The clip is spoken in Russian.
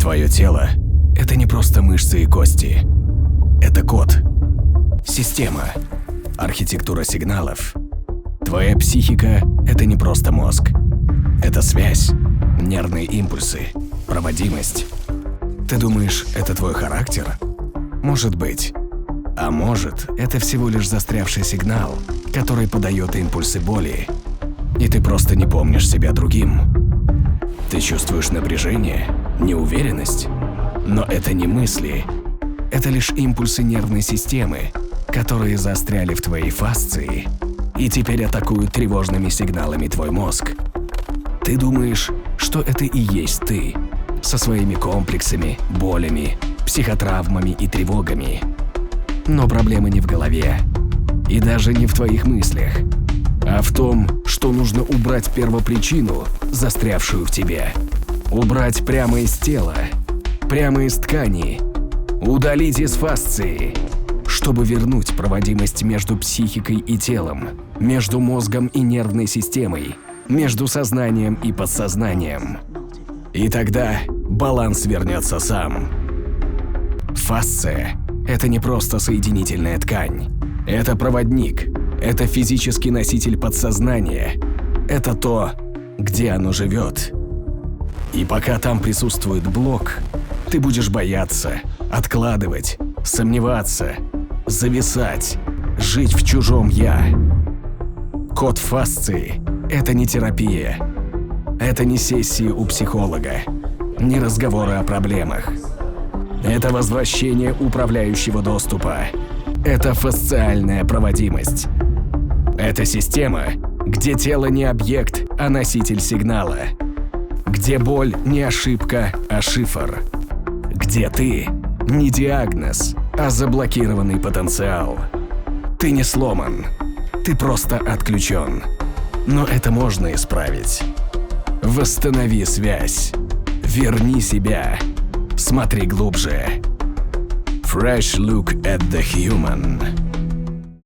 Твое тело – это не просто мышцы и кости. Это код, система, архитектура сигналов. Твоя психика – это не просто мозг. Это связь, нервные импульсы, проводимость. Ты думаешь, это твой характер? Может быть. А может, это всего лишь застрявший сигнал, который подает импульсы боли. И ты просто не помнишь себя другим. Ты чувствуешь напряжение, неуверенность. Но это не мысли. Это лишь импульсы нервной системы, которые застряли в твоей фасции и теперь атакуют тревожными сигналами твой мозг. Ты думаешь, что это и есть ты, со своими комплексами, болями, психотравмами и тревогами. Но проблема не в голове, и даже не в твоих мыслях, а в том, что нужно убрать первопричину, застрявшую в тебе. Убрать прямо из тела, прямо из ткани, удалить из фасции, чтобы вернуть проводимость между психикой и телом, между мозгом и нервной системой, между сознанием и подсознанием. И тогда баланс вернется сам. Фасция – это не просто соединительная ткань. Это проводник, это физический носитель подсознания. Это то, где оно живет. И пока там присутствует блок, ты будешь бояться, откладывать, сомневаться, зависать, жить в чужом «я». Код фасции – это не терапия. Это не сессии у психолога, не разговоры о проблемах. Это возвращение управляющего доступа. Это фасциальная проводимость. Это система, где тело не объект, а носитель сигнала. Где боль не ошибка, а шифр. Где ты не диагноз, а заблокированный потенциал. Ты не сломан, ты просто отключен. Но это можно исправить. Восстанови связь. Верни себя. Смотри глубже. Fresh look at the human.